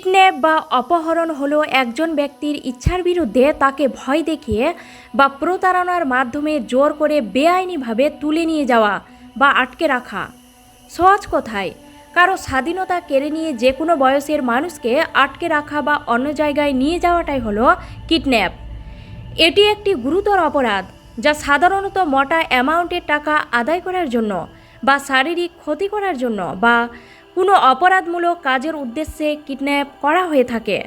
Kidnap বা অপহরণ হলো একজন ব্যক্তির ইচ্ছার বিরুদ্ধে তাকে ভয় দেখিয়ে বা প্রতারণার মাধ্যমে জোর করে বেআইনিভাবে তুলে নিয়ে যাওয়া বা আটকে রাখা। সহজ কথায়, কারো স্বাধীনতা কেড়ে নিয়ে যে কোনো বয়সের মানুষকে আটকে রাখা বা অন্য জায়গায় নিয়ে যাওয়াটাই হলো কিডন্যাপ। এটি একটি গুরুতর অপরাধ যা সাধারণত মোটা অ্যামাউন্টের টাকা আদায় করার জন্য বা শারীরিক ক্ষতি করার জন্য বা কোনো অপরাধমূলক কাজের উদ্দেশ্যে কিডন্যাপ করা হয়ে থাকে।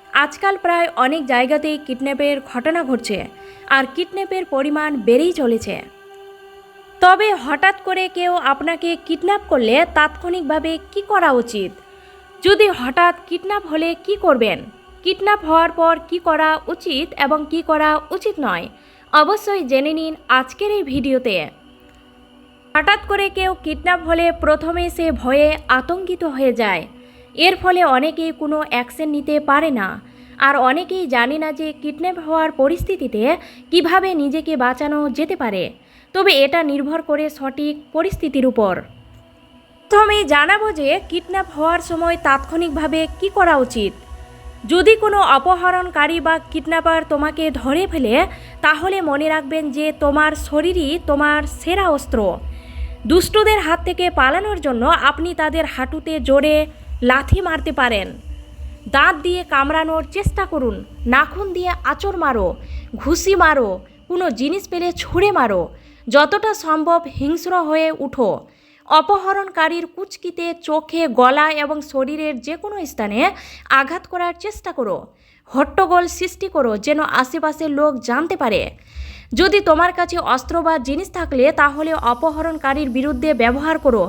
আজকাল প্রায় অনেক জায়গাতেই কিডন্যাপের ঘটনা ঘটছে আর কিডন্যাপের পরিমাণ বেড়েই চলেছে। তবে হঠাৎ করে কেউ আপনাকে কিডন্যাপ করলে তাৎক্ষণিকভাবে কি করা উচিত? যদি হঠাৎ কিডন্যাপ হলে কি করবেন? কিডন্যাপ হওয়ার পর কি করা উচিত এবং কি করা উচিত নয়, অবশ্যই জেনে নিন আজকের এই ভিডিওতে। হঠাৎ করে কেউ কিডন্যাপ হলে প্রথমে সে ভয়ে আতঙ্কিত হয়ে যায়। এর ফলে অনেকেই কোনো অ্যাকশন নিতে পারে না, আর অনেকেই জানে না যে কিডন্যাপ হওয়ার পরিস্থিতিতে কিভাবে নিজেকে বাঁচানো যেতে পারে। তবে এটা নির্ভর করে সঠিক পরিস্থিতির উপর। প্রথমে জানাবো যে কিডন্যাপ হওয়ার সময় তাৎক্ষণিকভাবে কি করা উচিত। যদি কোনো অপহরণকারী বা কিডন্যাপার তোমাকে ধরে ফেলে, তাহলে মনে রাখবেন যে তোমার শরীরই তোমার সেরা অস্ত্র। দুষ্টদের হাত থেকে পালানোর জন্য আপনি তাদের হাঁটুতে জোরে লাথি মারতে পারেন, দাঁত দিয়ে কামড়ানোর চেষ্টা করুন, নাখুন দিয়ে আঁচড় মারো, ঘুষি মারো, কোনো জিনিস পেলে ছুঁড়ে মারো, যতটা সম্ভব হিংস্র হয়ে উঠো। অপহরণকারীর কুচকিতে চোখে, গলা এবং শরীরের যে কোনো স্থানে আঘাত করার চেষ্টা করো। হট্টগোল সৃষ্টি করো যেন আশেপাশের লোক জানতে পারে। যদি তোমার কাছে অস্ত্র বা জিনিস থাকলে তাহলে অপহরণকারীর বিরুদ্ধে ব্যবহার করো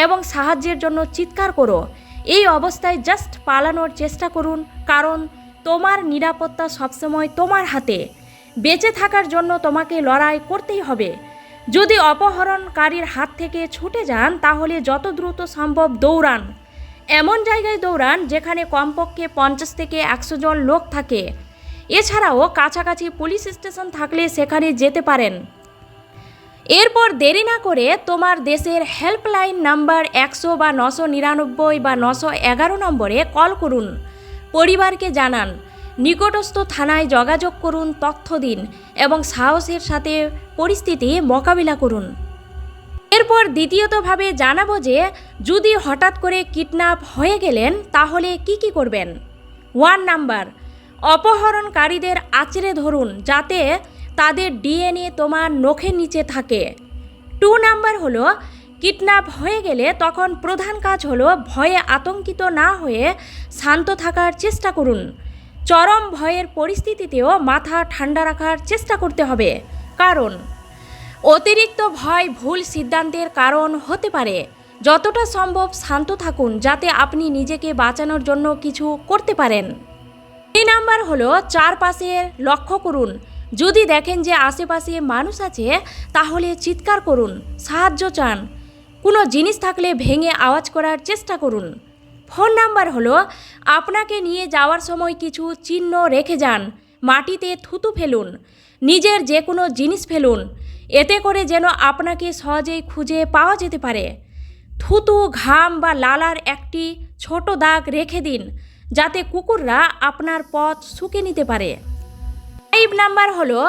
এবং সাহায্যের জন্য চিৎকার করো। এই অবস্থায় জাস্ট পালানোর চেষ্টা করুন, কারণ তোমার নিরাপত্তা সবসময় তোমার হাতে। বেঁচে থাকার জন্য তোমাকে লড়াই করতেই হবে। যদি অপহরণকারীর হাত থেকে ছুটে যান তাহলে যত দ্রুত সম্ভব দৌড়ান। এমন জায়গায় দৌড়ান যেখানে কমপক্ষে 50 থেকে 100 জন লোক থাকে। এছাড়াও কাছাকাছি পুলিশ স্টেশন থাকলে সেখানে যেতে পারেন। এরপর দেরি না করে তোমার দেশের হেল্পলাইন নাম্বার 100 বা 999 বা 911 নম্বরে কল করুন। পরিবারকে জানান, নিকটস্থ থানায় যোগাযোগ করুন, তথ্য দিন এবং সাহসের সাথে পরিস্থিতি মোকাবিলা করুন। এরপর দ্বিতীয়তভাবে জানাবো যে যদি হঠাৎ করে কিডন্যাপ হয়ে গেলেন তাহলে কি করবেন। 1 নাম্বার, অপহরণকারীদের আঁচড়ে ধরুন যাতে তাদের ডিএনএ তোমার নখের নিচে থাকে। 2 নাম্বার হলো, কিডন্যাপ হয়ে গেলে তখন প্রধান কাজ হলো ভয়ে আতঙ্কিত না হয়ে শান্ত থাকার চেষ্টা করুন। চরম ভয়ের পরিস্থিতিতেও মাথা ঠান্ডা রাখার চেষ্টা করতে হবে, কারণ অতিরিক্ত ভয় ভুল সিদ্ধান্তের কারণ হতে পারে। যতটা সম্ভব শান্ত থাকুন যাতে আপনি নিজেকে বাঁচানোর জন্য কিছু করতে পারেন। 3 নাম্বার হলো, চারপাশে লক্ষ্য করুন। যদি দেখেন যে আশেপাশে মানুষ আছে তাহলে চিৎকার করুন, সাহায্য চান। কোনো জিনিস থাকলে ভেঙে আওয়াজ করার চেষ্টা করুন। 4 নাম্বার হলো, আপনাকে নিয়ে যাওয়ার সময় কিছু চিহ্ন রেখে যান। মাটিতে থুতু ফেলুন, নিজের যে কোনো জিনিস ফেলুন, এতে করে যেন আপনাকে সহজেই খুঁজে পাওয়া যেতে পারে। থুতু, ঘাম বা লালার একটি ছোট দাগ রেখে দিন যাতে কুকুররা আপনার পথ শুঁকে নিতে পারে। 5 নাম্বার হলো,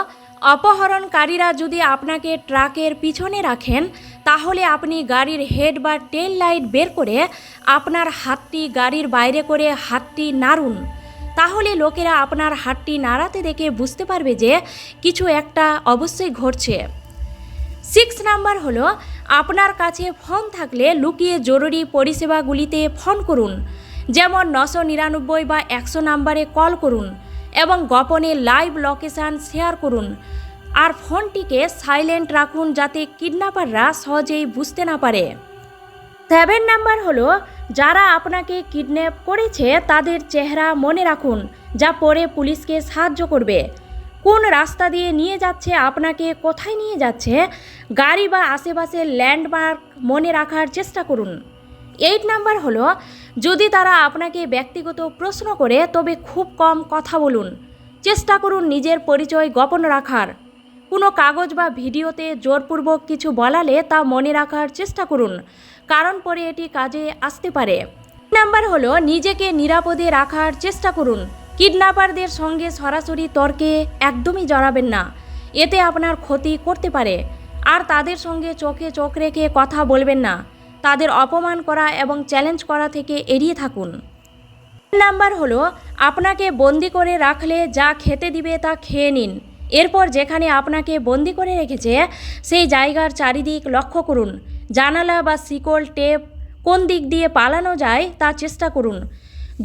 অপহরণকারীরা যদি আপনাকে ট্রাকের পিছনে রাখেন তাহলে আপনি গাড়ির হেড বা টেল লাইট বের করে আপনার হাতটি গাড়ির বাইরে করে হাতটি নাড়ুন। তাহলে লোকেরা আপনার হাতটি নাড়াতে দেখে বুঝতে পারবে যে কিছু একটা অবশ্যই ঘটছে। 6 নাম্বার হলো, আপনার কাছে ফোন থাকলে লুকিয়ে জরুরি পরিষেবাগুলিতে ফোন করুন, যেমন 999 বা 100 নাম্বারে কল করুন এবং গোপনে লাইভ লোকেশন শেয়ার করুন। আর ফোনটিকে সাইলেন্ট রাখুন যাতে কিডন্যাপাররা সহজেই বুঝতে না পারে। 7 নাম্বার হলো, যারা আপনাকে কিডন্যাপ করেছে তাদের চেহারা মনে রাখুন, যা পরে পুলিশকে সাহায্য করবে। কোন রাস্তা দিয়ে নিয়ে যাচ্ছে, আপনাকে কোথায় নিয়ে যাচ্ছে, গাড়ি বা আশেপাশের ল্যান্ডমার্ক মনে রাখার চেষ্টা করুন। 8 নাম্বার হলো, যদি তারা আপনাকে ব্যক্তিগত প্রশ্ন করে তবে খুব কম কথা বলুন। চেষ্টা করুন নিজের পরিচয় গোপন রাখার। কোনো কাগজ বা ভিডিওতে জোরপূর্বক কিছু বলালে তা মনে রাখার চেষ্টা করুন, কারণ পরে এটি কাজে আসতে পারে। নাম্বার হলো নিজেকে নিরাপদে রাখার চেষ্টা করুন। কিডন্যাপারদের সঙ্গে সরাসরি তর্কে একদমই জড়াবেন না, এতে আপনার ক্ষতি করতে পারে। আর তাদের সঙ্গে চোখে চোখ রেখে কথা বলবেন না, তাদের অপমান করা এবং চ্যালেঞ্জ করা থেকে এড়িয়ে থাকুন। নাম্বার হলো আপনাকে বন্দি করে রাখলে যা খেতে দিবে তা খেয়ে নিন। এরপর যেখানে আপনাকে বন্দি করে রেখেছে সেই জায়গার চারিদিক লক্ষ্য করুন। জানালা বা শিকল টেপ কোন দিক দিয়ে পালানো যায় তা চেষ্টা করুন।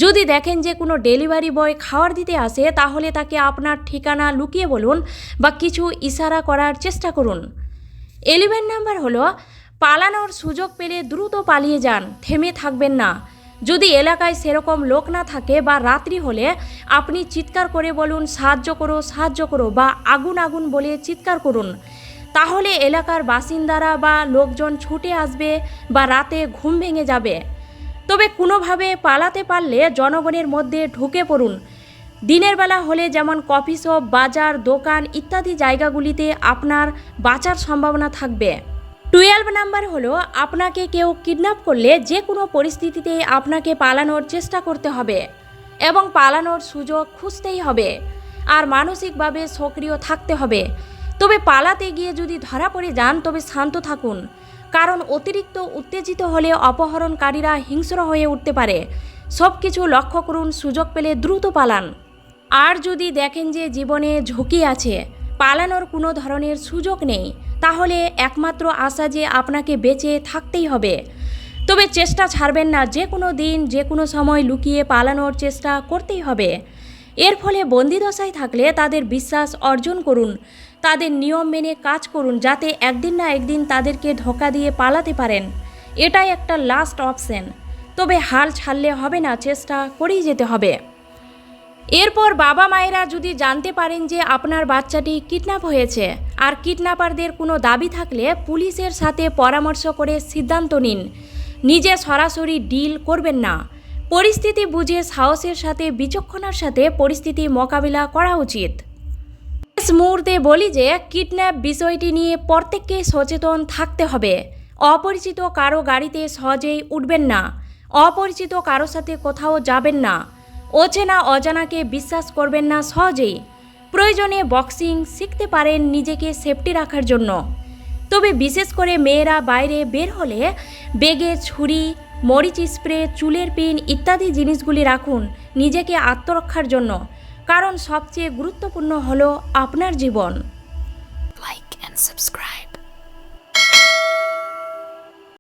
যদি দেখেন যে কোনো ডেলিভারি বয় খাবার দিতে আসে, তাহলে তাকে আপনার ঠিকানা লুকিয়ে বলুন বা কিছু ইশারা করার চেষ্টা করুন। 11 নাম্বার হলো পালানোর সুযোগ পেলে দ্রুত পালিয়ে যান, থেমে থাকবেন না। যদি এলাকায় সেরকম লোক না থাকে বা রাত্রি হলে আপনি চিৎকার করে বলুন সাহায্য করো বা আগুন আগুন বলে চিৎকার করুন। তাহলে এলাকার বাসিন্দারা বা লোকজন ছুটে আসবে বা রাতে ঘুম ভেঙে যাবে। তবে কোনোভাবে পালাতে পারলে জনগণের মধ্যে ঢুকে পড়ুন। দিনের বেলা হলে যেমন কফি শপ, বাজার, দোকান ইত্যাদি জায়গাগুলিতে আপনার বাঁচার সম্ভাবনা থাকবে। 12 নাম্বার হলো আপনাকে কেউ কিডন্যাপ করলে যে কোনো পরিস্থিতিতে আপনাকে পালানোর চেষ্টা করতে হবে এবং পালানোর সুযোগ খুঁজতেই হবে আর মানসিকভাবে সক্রিয় থাকতে হবে। তবে পালাতে গিয়ে যদি ধরা পড়ে যান তবে শান্ত থাকুন, কারণ অতিরিক্ত উত্তেজিত হলে অপহরণকারীরা হিংস্র হয়ে উঠতে পারে। সব কিছু লক্ষ্য করুন, সুযোগ পেলে দ্রুত পালান। আর যদি দেখেন যে জীবনে ঝুঁকি আছে, পালানোর কোনো ধরনের সুযোগ নেই, তাহলে একমাত্র আশা যে আপনাকে বেঁচে থাকতেই হবে। তবে চেষ্টা ছাড়বেন না, যে কোনো দিন যে কোনো সময় লুকিয়ে পালানোর চেষ্টা করতেই হবে। এর ফলে বন্দিদশায় থাকলে তাদের বিশ্বাস অর্জন করুন, তাদের নিয়ম মেনে কাজ করুন, যাতে একদিন না একদিন তাদেরকে ধোঁকা দিয়ে পালাতে পারেন। এটাই একটা লাস্ট অপশন। তবে হাল ছাড়লে হবে না, চেষ্টা করেই যেতে হবে। এরপর বাবা মায়েরা যদি জানতে পারেন যে আপনার বাচ্চাটি কিডন্যাপ হয়েছে আর কিডন্যাপারদের কোনো দাবি থাকলে পুলিশের সাথে পরামর্শ করে সিদ্ধান্ত নিন। নিজে সরাসরি ডিল করবেন না। পরিস্থিতি বুঝে সাহসের সাথে বিচক্ষণতার সাথে পরিস্থিতি মোকাবিলা করা উচিত। শেষ মুহূর্তে বলি যে কিডন্যাপ বিষয়টি নিয়ে প্রত্যেককে সচেতন থাকতে হবে। অপরিচিত কারো গাড়িতে সহজেই উঠবেন না, অপরিচিত কারো সাথে কোথাও যাবেন না, অচেনা অজানাকে বিশ্বাস করবেন না সহজেই। প্রয়োজনে বক্সিং শিখতে পারেন নিজেকে সেফটি রাখার জন্য। তবে বিশেষ করে মেয়েরা বাইরে বের হলে ব্যাগে ছুরি, মরিচ স্প্রে, চুলের পিন ইত্যাদি জিনিসগুলি রাখুন নিজেকে আত্মরক্ষার জন্য, কারণ সবচেয়ে গুরুত্বপূর্ণ হলো আপনার জীবন। Like and subscribe.